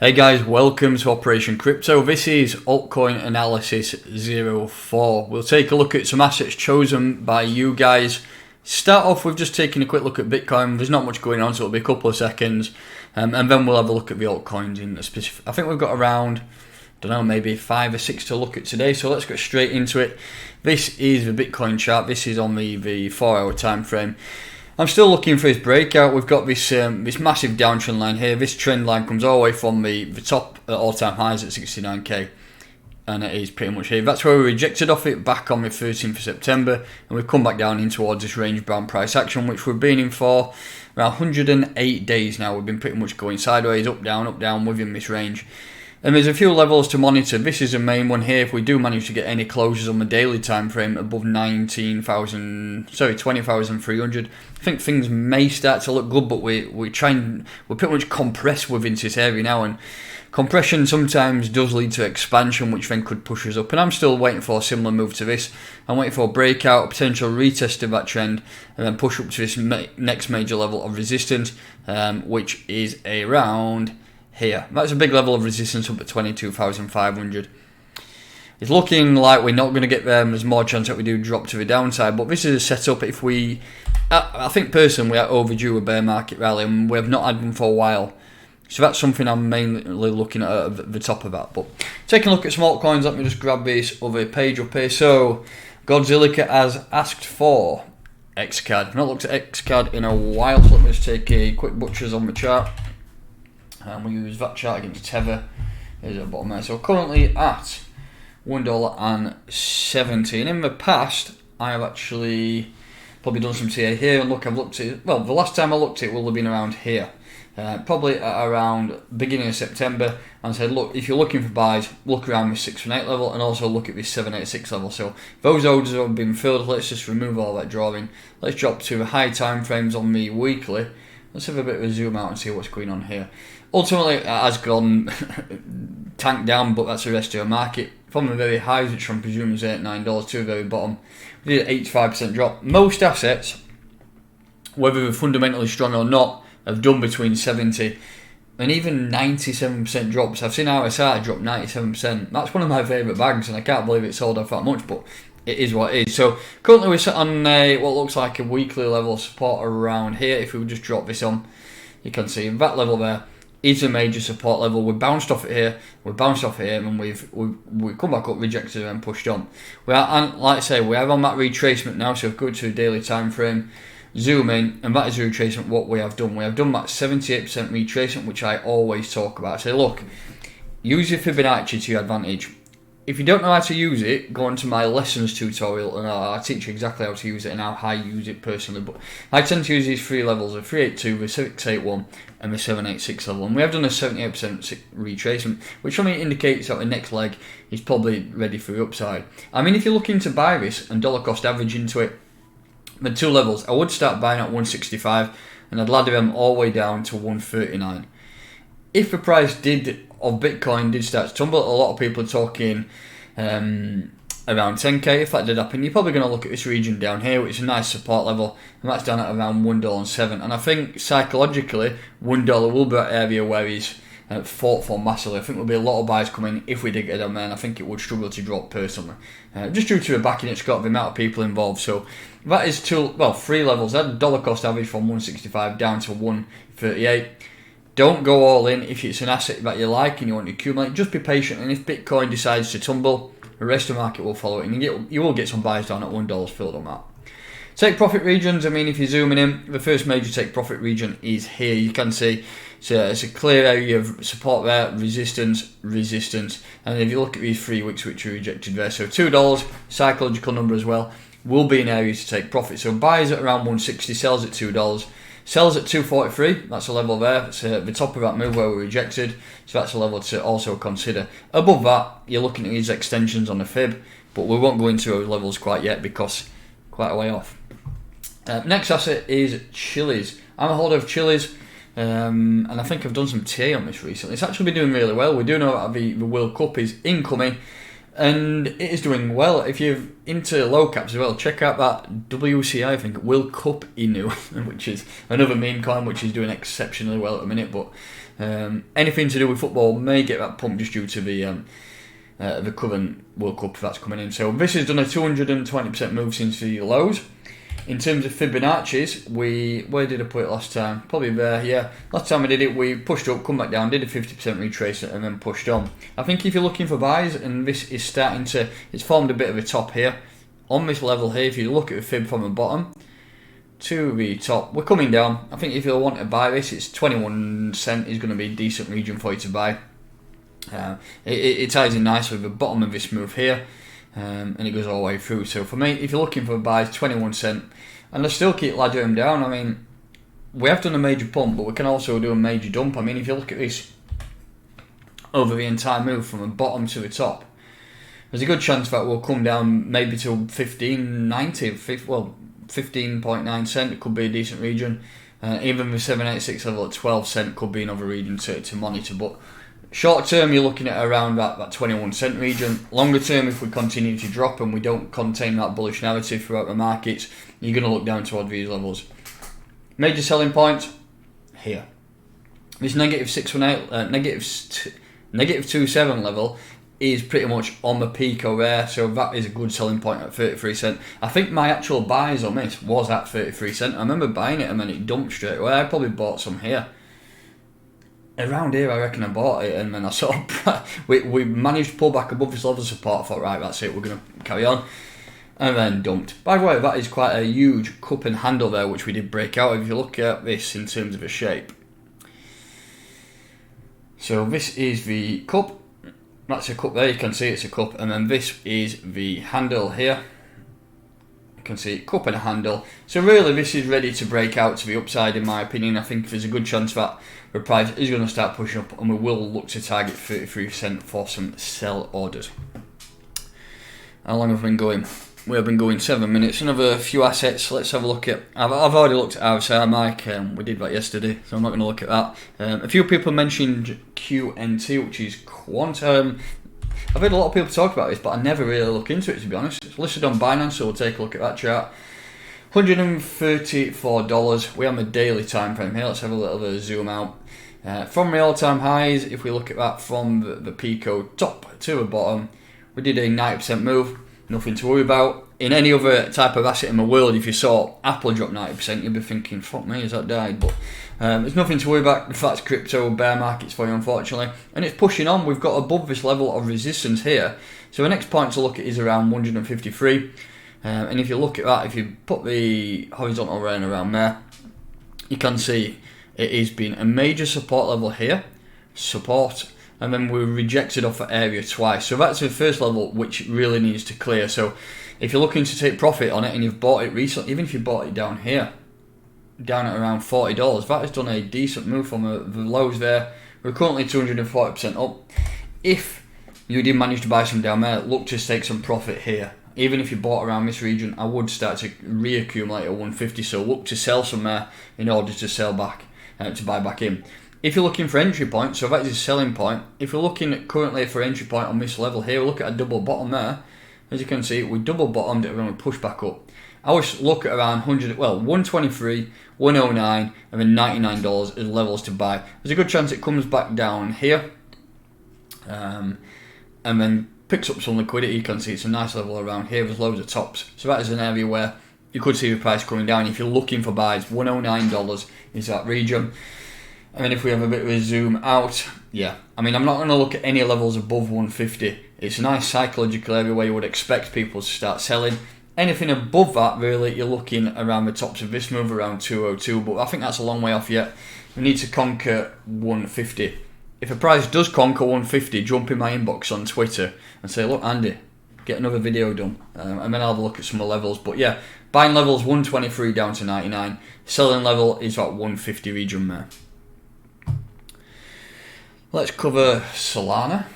Hey guys, welcome to Operation Crypto. This is Altcoin Analysis 04. We'll take a look at some assets chosen by you guys. Start off with just taking a quick look at Bitcoin. There's not much going on, so it'll be a couple of seconds. And then we'll have a look at the altcoins in the specific. I think we've got around, I don't know, maybe 5 or 6 to look at today. So let's get straight into it. This is the Bitcoin chart. This is on the 4-hour time frame. I'm still looking for his breakout. We've got this massive downtrend line here. This trend line comes all the way from the top at all-time highs at 69k, and it is pretty much here. That's where we rejected off it back on the 13th of September, and we've come back down in towards this range-bound price action, which we've been in for around 108 days now. We've been pretty much going sideways, up, down, within this range. And there's a few levels to monitor. This is the main one here. If we do manage to get any closures on the daily time frame above 20,300, I think things may start to look good. But we're pretty much compressed within this area now, and compression sometimes does lead to expansion, which then could push us up. And I'm still waiting for a similar move to this. I'm waiting for a breakout, a potential retest of that trend, and then push up to this next major level of resistance, which is around here. That's a big level of resistance up at 22,500. It's looking like we're not going to get there, and there's more chance that we do drop to the downside. But this is a setup. If I think personally we are overdue a bear market rally, and we have not had one for a while. So that's something I'm mainly looking at the top of that. But taking a look at some altcoins, let me just grab this other page up here. So Godzilla has asked for XCAD. I've not looked at XCAD in a while, so let me just take a quick butchers on the chart. And we use that chart against Tether. There's a bottom there. So currently at $1.70. And in the past, I have actually probably done some TA here. And look, I've looked at it. Well, the last time I looked at it will have been around here. Probably at around beginning of September. And said, look, if you're looking for buys, look around this 618 level and also look at this 786 level. So those orders have been filled. Let's just remove all that drawing. Let's drop to the high time frames on the weekly. Let's have a bit of a zoom out and see what's going on here. Ultimately, it has gone tanked down, but that's the rest of the market. From the very highs, which I'm presuming is $8-9, to the very bottom, we did an 85% drop. Most assets, whether they're fundamentally strong or not, have done between 70 and even 97% drops. I've seen RSI drop 97%. That's one of my favourite bags, and I can't believe it sold off that much, but it is what it is. So currently we're sat on what looks like a weekly level of support around here. If we would just drop this on, you can see that level there is a major support level. We bounced off it here, and we've come back up, rejected, and pushed on. We are, and like I say, we are on that retracement now. So if we go to the daily time frame, zoom in, and that is a retracement. What we have done, that 78% retracement, which I always talk about. I say, look, use your Fibonacci to your advantage. If you don't know how to use it, go on to my lessons tutorial, and I'll teach you exactly how to use it and how I use it personally. But I tend to use these 3 levels, the 382, the 681, and the 786 level. And we have done a 78% retracement, which for me indicates that the next leg is probably ready for the upside. I mean, if you're looking to buy this and dollar cost average into it, the 2 levels, I would start buying at 165, and I'd ladder them all the way down to 139. If the price of Bitcoin did start to tumble, a lot of people are talking around 10k. If that did happen, you're probably going to look at this region down here, which is a nice support level, and that's down at around $1.07. And I think psychologically, $1 will be that area where he's fought for massively. I think there'll be a lot of buys coming if we did get down there, and I think it would struggle to drop personally, just due to the backing it's got, the amount of people involved. So that is 3 levels. That dollar cost average from 165 down to 138. Don't go all in. If it's an asset that you like and you want to accumulate, just be patient. And if Bitcoin decides to tumble, the rest of the market will follow it. And you will get some buys down at $1 filled on that. Take profit regions. I mean, if you're zooming in, the first major take profit region is here. You can see it's a clear area of support there, resistance. And if you look at these 3 wicks which are rejected there, so $2, psychological number as well, will be an area to take profit. So buys at around 160, sells at $2. Sells at 243, that's a level there. It's the top of that move where we rejected, so that's a level to also consider. Above that, you're looking at these extensions on the fib, but we won't go into those levels quite yet because quite a way off. Next asset is Chiliz. I'm a holder of Chiliz, and I think I've done some TA on this recently. It's actually been doing really well. We do know that the World Cup is incoming, and it is doing well. If you're into low caps as well, check out that WCI, I think, World Cup Inu, which is another meme coin which is doing exceptionally well at the minute. But Anything to do with football may get that pump just due to the current World Cup that's coming in. So this has done a 220% move since the lows. In terms of Fibonacci's, where did I put it last time? Probably there, yeah. Last time I did it, we pushed up, come back down, did a 50% retrace and then pushed on. I think if you're looking for buys, and this is starting to, it's formed a bit of a top here. On this level here, if you look at the fib from the bottom to the top, we're coming down. I think if you want to buy this, it's 21 cent is going to be a decent region for you to buy. It ties in nicely with the bottom of this move here. And it goes all the way through. So for me, if you're looking for buys, 21 cent, and let's still keep laddering them down. I mean, we have done a major pump, but we can also do a major dump. I mean, if you look at this over the entire move from the bottom to the top, there's a good chance that we'll come down maybe to 15.90, well, 15.9 cent. It could be a decent region. Even the 786 level at 12 cent could be another region to monitor. But short term, you're looking at around that 21 cent region. Longer term, if we continue to drop and we don't contain that bullish narrative throughout the markets, you're going to look down toward these levels. Major selling points here. This negative 618, negative 27 level is pretty much on the peak over there, so that is a good selling point at 33 cent. I think my actual buys on this was at 33 cent. I remember buying it and then it dumped straight away. I probably bought some here. Around here, I reckon I bought it, and then I sort of we managed to pull back above this level of support. I thought, right, that's it, we're going to carry on, and then dumped. By the way, that is quite a huge cup and handle there, which we did break out. If you look at this in terms of a shape, so this is the cup. That's a cup there. You can see it's a cup, and then this is the handle here. You can see cup and a handle. So really, this is ready to break out to the upside, in my opinion. I think there's a good chance that the price is going to start pushing up, and we will look to target 33 cent for some sell orders. How long have we been going? We have been going 7 minutes. Another few assets. Let's have a look at. I've already looked at RSI, Mike. We did that yesterday, so I'm not going to look at that. A few people mentioned QNT, which is quant. I've heard a lot of people talk about this, but I never really look into it, to be honest. It's listed on Binance, so we'll take a look at that chart. $134. We have a daily time frame here. Let's have a little bit of zoom out. From the all-time highs, if we look at that from the Pico top to the bottom, we did a 90% move. Nothing to worry about. In any other type of asset in the world, if you saw Apple drop 90%, you'd be thinking, fuck me, has that died? But there's nothing to worry about. The fact crypto bear markets for you, unfortunately. And it's pushing on. We've got above this level of resistance here. So the next point to look at is around 153. And if you look at that, if you put the horizontal line around there, you can see it has been a major support level here. Support. And then we're rejected off that area twice. So that's the first level which really needs to clear. So if you're looking to take profit on it and you've bought it recently, even if you bought it down here, down at around $40, that has done a decent move from the lows there. We're currently 240% up. If you did manage to buy some down there, look to take some profit here. Even if you bought around this region, I would start to reaccumulate at 150. So look to sell some there in order to sell back, to buy back in. If you're looking for entry point, so that is a selling point. If you're looking at currently for entry point on this level here, look at a double bottom there. As you can see, we double bottomed it, we're going to push back up. I would look at around 123, 109, and then $99 as levels to buy. There's a good chance it comes back down here, and then picks up some liquidity. You can see it's a nice level around here. There's loads of tops, so that is an area where you could see the price coming down. If you're looking for buys, $109 is that region. And then if we have a bit of a zoom out, yeah, I mean, I'm not going to look at any levels above 150. It's a nice psychological area where you would expect people to start selling. Anything above that, really, you're looking around the tops of this move, around 202, but I think that's a long way off yet. We need to conquer 150. If a price does conquer 150, jump in my inbox on Twitter and say, look, Andy, get another video done. And then I'll have a look at some of the levels. But yeah, buying levels 123 down to 99. Selling level is at 150 region there. Let's cover Solana.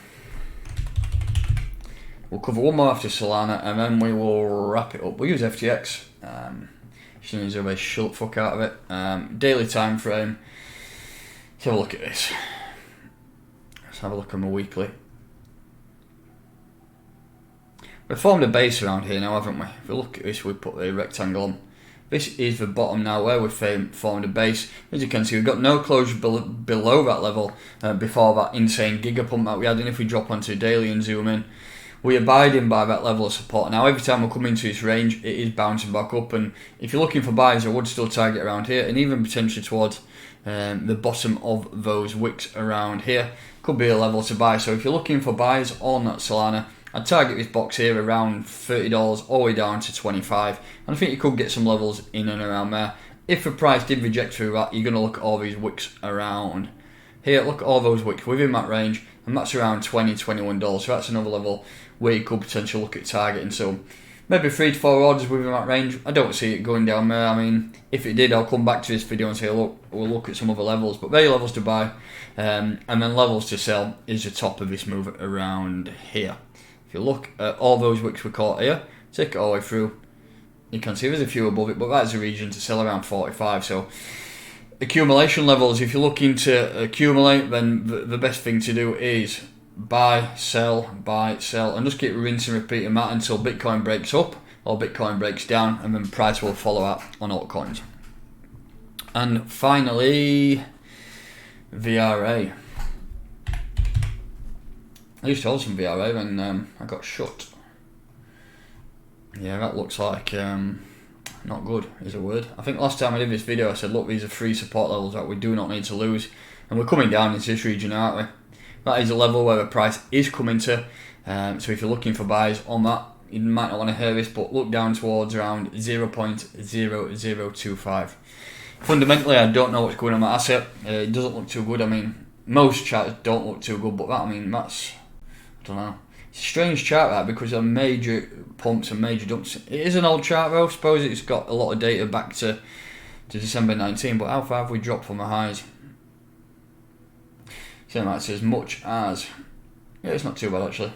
We'll cover one more after Solana, and then we will wrap it up. We'll use FTX. As soon as everybody shut the fuck out of it. Daily time frame. Let's have a look at this. Let's have a look at my weekly. We've formed a base around here now, haven't we? If we look at this, we put the rectangle on. This is the bottom now where we've formed a base. As you can see, we've got no closure below that level before that insane giga pump that we had. And if we drop onto daily and zoom in, we're abiding by that level of support. Now every time we come into this range, it is bouncing back up, and if you're looking for buys, I would still target around here, and even potentially towards the bottom of those wicks around here could be a level to buy. So if you're looking for buys on Solana, I'd target this box here around $30 all the way down to 25, and I think you could get some levels in and around there. If the price did reject through that, you're going to look at all these wicks around here. Look at all those wicks within that range, and that's around $20, $21. So that's another level where you could potentially look at targeting. So maybe 3 to 4 orders within that range. I don't see it going down there. I mean, if it did, I'll come back to this video and say, look, we'll look at some other levels. But very levels to buy, and then levels to sell is the top of this move around here. If you look at all those wicks we caught here, take it all the way through, you can see there's a few above it, but that's a region to sell around 45. So accumulation levels, if you're looking to accumulate, then the best thing to do is buy, sell, and just keep rinsing and repeating that until Bitcoin breaks up or Bitcoin breaks down, and then price will follow that on altcoins. And finally, VRA. I used to hold some VRA when I got shut. Yeah, that looks like not good is a word. I think last time I did this video I said, look, these are 3 support levels that we do not need to lose, and we're coming down into this region, aren't we? That is a level where the price is coming to, so if you're looking for buys on that, you might not want to hear this, but look down towards around 0.0025. Fundamentally, I don't know what's going on with that asset. It doesn't look too good. I mean, most charts don't look too good, but that, I mean, that's, I don't know. It's a strange chart, that, because of major pumps and major dumps. It is an old chart though. I suppose it's got a lot of data back to December 19, but how far have we dropped from the highs? So that's as much as, yeah, it's not too bad actually.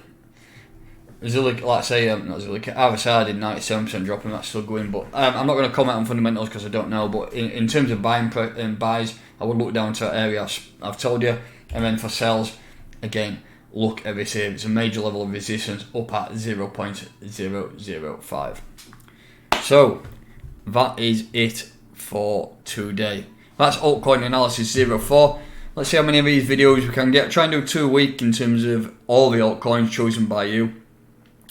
Zilliq, like I say, not Zilliq, RSI did 97% drop, and that's still going, but I'm not going to comment on fundamentals because I don't know, but in terms of buying buys, I would look down to that area I've told you, and then for sells, again, look at this here. It's a major level of resistance up at 0.005. So that is it for today. That's altcoin analysis 04. Let's see how many of these videos we can get. Try and do 2 a week in terms of all the altcoins chosen by you.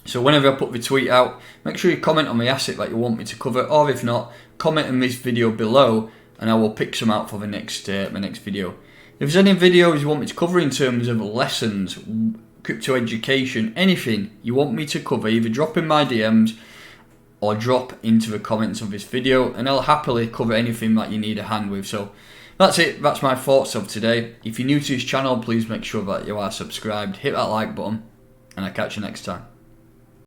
So whenever I put the tweet out, make sure you comment on the asset that you want me to cover, or if not, comment in this video below and I will pick some out for the next video. If there's any videos you want me to cover in terms of lessons, crypto education, anything you want me to cover, either drop in my DMs or drop into the comments of this video, and I'll happily cover anything that you need a hand with. So that's it. That's my thoughts of today. If you're new to this channel, please make sure that you are subscribed, hit that like button, and I'll catch you next time.